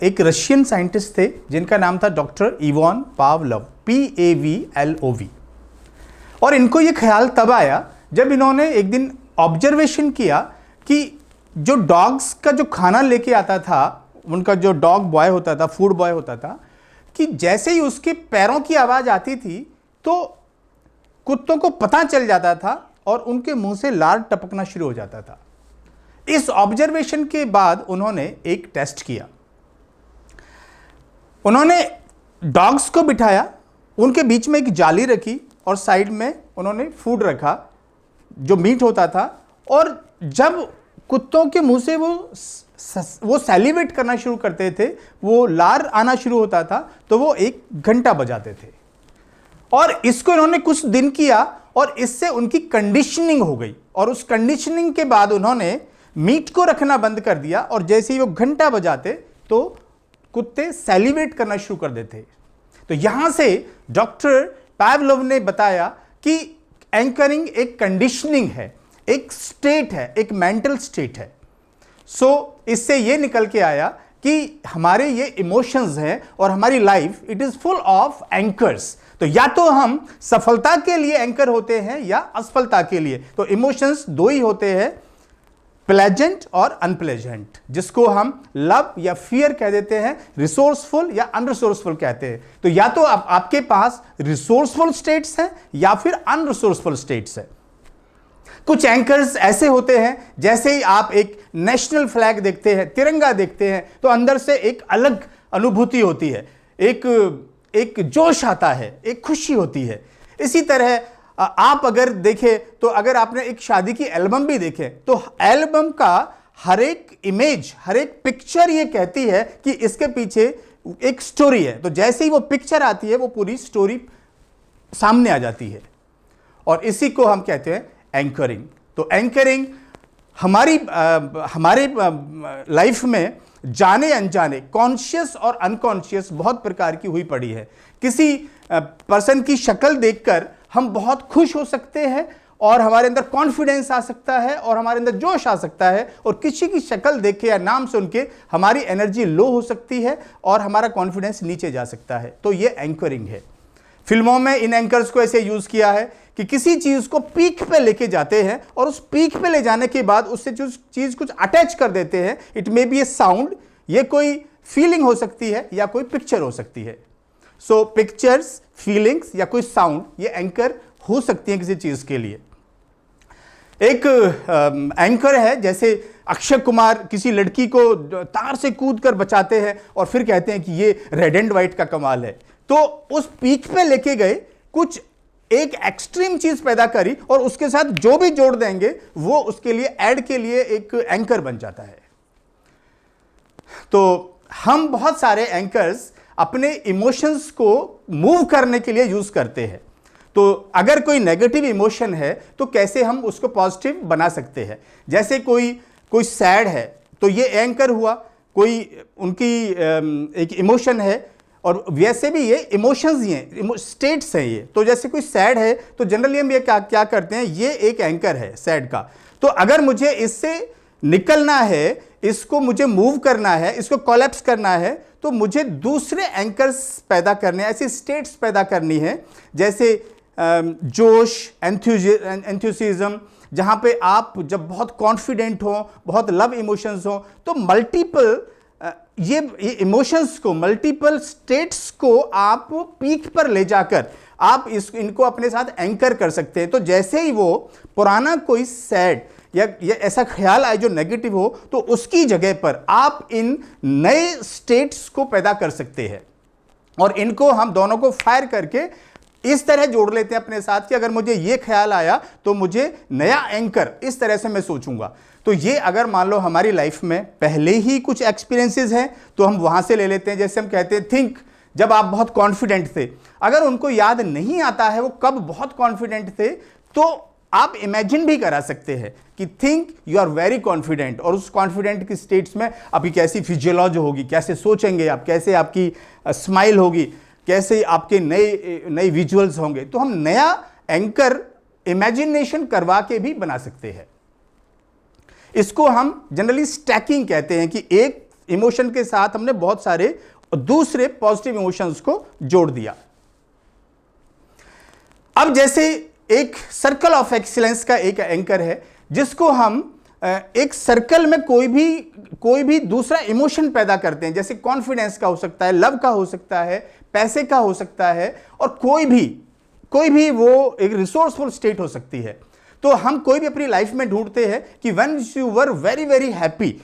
एक Russian scientist थे जिनका नाम था डॉक्टर इवान पावलोव, PAVLOV। और इनको ये ख्याल तब आया जब इन्होंने एक दिन ऑब्जर्वेशन किया कि जो डॉग्स का जो खाना लेके आता था, उनका जो डॉग बॉय होता था, फूड बॉय होता था, कि जैसे ही उसके पैरों की आवाज़ आती थी तो कुत्तों को पता चल जाता था और उनके मुंह से लार टपकना शुरू हो जाता था। इस ऑब्जर्वेशन के बाद उन्होंने एक टेस्ट किया। उन्होंने डॉग्स को बिठाया, उनके बीच में एक जाली रखी और साइड में उन्होंने फूड रखा जो मीट होता था, और जब कुत्तों के मुंह से वो सैलिवेट करना शुरू करते थे, वो लार आना शुरू होता था, तो वो 1 घंटा बजाते थे। और इसको इन्होंने कुछ दिन किया और इससे उनकी कंडीशनिंग हो गई, और उस कंडीशनिंग के बाद उन्होंने मीट को रखना बंद कर दिया, और जैसे ही वो घंटा बजाते तो कुत्ते सैलिवेट करना शुरू कर देते। तो यहां से डॉक्टर पावलोव ने बताया कि एंकरिंग एक कंडीशनिंग है, एक स्टेट है, एक मेंटल स्टेट है। इससे ये निकल के आया कि हमारे ये इमोशंस हैं और हमारी life it is full of anchors. तो या तो हम सफलता के लिए एंकर होते हैं या असफलता के लिए। तो इमोशंस 2 ही होते हैं, प्लेजेंट और अनप्लेजेंट, जिसको हम लव या फियर कह देते हैं, रिसोर्सफुल या अनरिसोर्सफुल कहते हैं। तो या तो आपके पास रिसोर्सफुल स्टेट्स हैं या फिर अनरिसोर्सफुल स्टेट्स हैं। कुछ एंकर्स ऐसे होते हैं, जैसे ही आप एक नेशनल फ्लैग देखते हैं, तिरंगा देखते हैं, तो अंदर से एक अलग अनुभूति होती है, एक जोश आता है, एक खुशी होती है। इसी तरह आप अगर देखें तो अगर आपने एक शादी की एल्बम भी देखे तो एल्बम का हर एक इमेज, हर एक पिक्चर ये कहती है कि इसके पीछे एक स्टोरी है। तो जैसे ही वो पिक्चर आती है वो पूरी स्टोरी सामने आ जाती है, और इसी को हम कहते हैं एंकरिंग। तो एंकरिंग हमारे लाइफ में जाने अनजाने, कॉन्शियस और अनकॉन्शियस बहुत प्रकार की हुई पड़ी है। किसी पर्सन की शक्ल देखकर हम बहुत खुश हो सकते हैं और हमारे अंदर कॉन्फिडेंस आ सकता है और हमारे अंदर जोश आ सकता है, और किसी की शक्ल देख के या नाम सुन के हमारी एनर्जी लो हो सकती है और हमारा कॉन्फिडेंस नीचे जा सकता है। तो ये एंकरिंग है। फिल्मों में इन एंकर्स को ऐसे यूज किया है कि किसी चीज को पीक पे लेके जाते हैं और उस पीक पे ले जाने के बाद उससे जो चीज कुछ अटैच कर देते हैं। It may be A sound, ये कोई फीलिंग हो सकती है या कोई पिक्चर हो सकती है। सो पिक्चर्स, फीलिंग्स या कोई साउंड, ये एंकर हो सकती है किसी चीज के लिए। एक एंकर है, जैसे अक्षय कुमार किसी लड़की को तार से कूद कर बचाते हैं और फिर कहते हैं कि ये रेड एंड व्हाइट का कमाल है। तो उस पीक पे लेके गए, कुछ एक एक्सट्रीम चीज पैदा करी और उसके साथ जो भी जोड़ देंगे वो उसके लिए ऐड के लिए एक एंकर बन जाता है। तो हम बहुत सारे एंकर्स अपने इमोशंस को मूव करने के लिए यूज करते हैं। तो अगर कोई नेगेटिव इमोशन है तो कैसे हम उसको पॉजिटिव बना सकते हैं। जैसे कोई सैड है तो ये एंकर हुआ, कोई उनकी एक इमोशन है, और वैसे भी ये इमोशंस ही हैं, स्टेट्स हैं ये। तो जैसे कोई सैड है तो जनरली हम ये क्या करते हैं, ये एक एंकर है सैड का। तो अगर मुझे इससे निकलना है, इसको मुझे मूव करना है, इसको कोलैप्स करना है, तो मुझे दूसरे एंकर्स पैदा करने, ऐसी स्टेट्स पैदा करनी है, जैसे जोश, एंथुसिज्म, जहां पे आप जब बहुत कॉन्फिडेंट हो, बहुत लव इमोशंस हो, तो मल्टीपल ये इमोशंस को, मल्टीपल स्टेट्स को आप पीक पर ले जाकर आप इनको अपने साथ एंकर कर सकते हैं। तो जैसे ही वो पुराना कोई सैड या ऐसा ख्याल आए जो नेगेटिव हो, तो उसकी जगह पर आप इन नए स्टेट्स को पैदा कर सकते हैं, और इनको हम दोनों को फायर करके इस तरह जोड़ लेते हैं अपने साथ कि अगर मुझे ये ख्याल आया तो मुझे नया एंकर इस तरह से मैं सोचूंगा। तो ये अगर मान लो हमारी लाइफ में पहले ही कुछ एक्सपीरियंसेस हैं तो हम वहां से ले लेते हैं। जैसे हम कहते हैं थिंक, जब आप बहुत कॉन्फिडेंट थे, अगर उनको याद नहीं आता है वो कब बहुत कॉन्फिडेंट थे, तो आप इमेजिन भी करा सकते हैं कि think you are very confident, और उस कॉन्फिडेंट की स्टेट्स में आपकी कैसी फिजियोलॉजी होगी, कैसे सोचेंगे आप, कैसे आपकी स्माइल होगी, कैसे आपके नए विजुअल्स होंगे। तो हम नया एंकर इमेजिनेशन करवा के भी बना सकते हैं। इसको हम जनरली स्टैकिंग कहते हैं कि इमोशन के साथ हमने बहुत सारे दूसरे पॉजिटिव इमोशंस को जोड़ दिया। अब जैसे एक सर्कल ऑफ एक्सीलेंस का एक एंकर है जिसको हम एक सर्कल में कोई भी दूसरा इमोशन पैदा करते हैं, जैसे कॉन्फिडेंस का हो सकता है, लव का हो सकता है, पैसे का हो सकता है, और कोई भी वो एक रिसोर्सफुल स्टेट हो सकती है। तो हम कोई भी अपनी लाइफ में ढूंढते हैं कि when you were very very happy,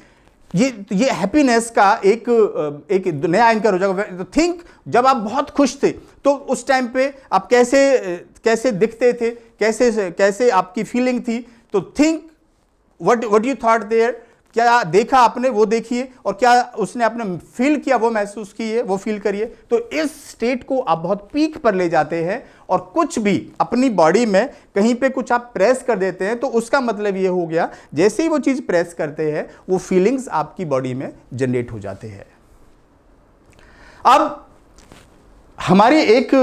ये हैप्पीनेस का एक नया एंकर हो जाएगा। तो थिंक, जब आप बहुत खुश थे तो उस टाइम पे आप कैसे दिखते थे, कैसे आपकी फीलिंग थी। तो think what you thought there, क्या देखा आपने वो देखिए, और क्या उसने आपने फील किया वो महसूस किए, वो फील करिए। तो इस स्टेट को आप बहुत पीक पर ले जाते हैं, और कुछ भी अपनी बॉडी में कहीं पे कुछ आप प्रेस कर देते हैं तो उसका मतलब ये हो गया, जैसे ही वो चीज प्रेस करते हैं वो फीलिंग्स आपकी बॉडी में जनरेट हो जाते हैं। अब हमारी एक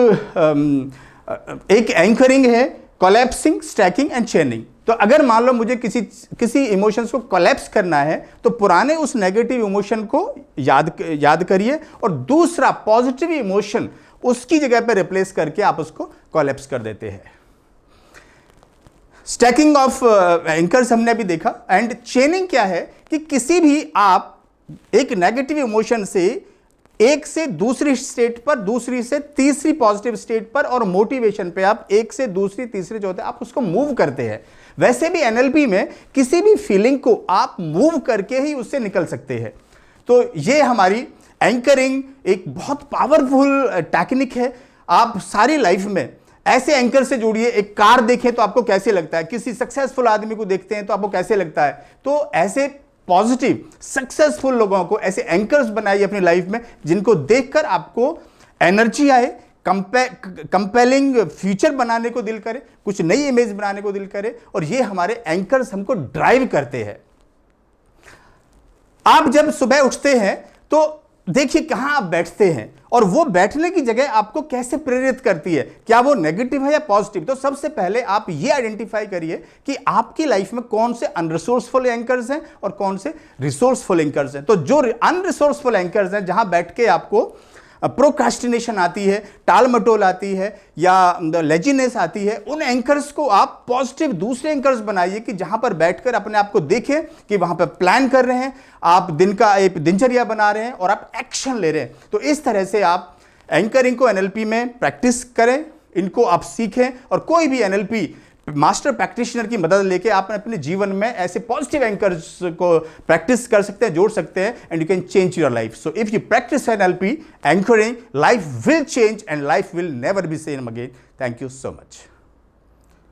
एंकरिंग है कोलैप्सिंग, स्टैकिंग एंड चेनिंग। तो अगर मान लो मुझे किसी इमोशंस को कोलैप्स करना है तो पुराने उस नेगेटिव इमोशन को याद करिए, और दूसरा पॉजिटिव इमोशन उसकी जगह पे रिप्लेस करके आप उसको कोलैप्स कर देते हैं। स्टैकिंग ऑफ एंकर्स हमने अभी देखा। एंड चेनिंग क्या है कि किसी भी आप एक नेगेटिव इमोशन से एक से दूसरी स्टेट पर, दूसरी से तीसरी पॉजिटिव स्टेट पर, और मोटिवेशन पे आप एक से दूसरी तीसरी जो होते हैं आप उसको मूव करते हैं। वैसे भी एनएलपी में किसी भी फीलिंग को आप मूव करके ही उससे निकल सकते हैं। तो ये हमारी एंकरिंग एक बहुत पावरफुल टेक्निक है। आप सारी लाइफ में ऐसे एंकर से जुड़िए। एक कार देखें तो आपको कैसे लगता है, किसी सक्सेसफुल आदमी को देखते हैं तो आपको कैसे लगता है। तो ऐसे पॉजिटिव सक्सेसफुल लोगों को ऐसे एंकर्स बनाइए अपनी लाइफ में, जिनको देखकर आपको एनर्जी आए, कंपेलिंग फ्यूचर बनाने को दिल करे, कुछ नई इमेज बनाने को दिल करे, और ये हमारे एंकर्स हमको ड्राइव करते हैं। आप जब सुबह उठते हैं तो देखिए कहां आप बैठते हैं, और वो बैठने की जगह आपको कैसे प्रेरित करती है, क्या वो नेगेटिव है या पॉजिटिव। तो सबसे पहले आप ये आइडेंटिफाई करिए कि आपकी लाइफ में कौन से अनरिसोर्सफुल एंकर्स हैं और कौन से रिसोर्सफुल एंकर्स हैं। तो जो अनरिसोर्सफुल एंकर्स हैं, जहां बैठ के आपको प्रोक्रास्टिनेशन आती है, टाल मटोल आती है, या लेजीनेस आती है, उन एंकर्स को आप पॉजिटिव दूसरे एंकर्स बनाइए कि जहां पर बैठकर अपने आप को देखें कि वहां पर प्लान कर रहे हैं, आप दिन का एक दिनचर्या बना रहे हैं और आप एक्शन ले रहे हैं। तो इस तरह से आप एंकरिंग को एनएलपी में प्रैक्टिस करें, इनको आप सीखें, और कोई भी एनएलपी मास्टर प्रैक्टिशनर की मदद लेके आप अपने जीवन में ऐसे पॉजिटिव एंकर्स को प्रैक्टिस कर सकते हैं, जोड़ सकते हैं, and you can change your life. So if you practice NLP anchoring, life will change and life will never be same again. Thank you so much.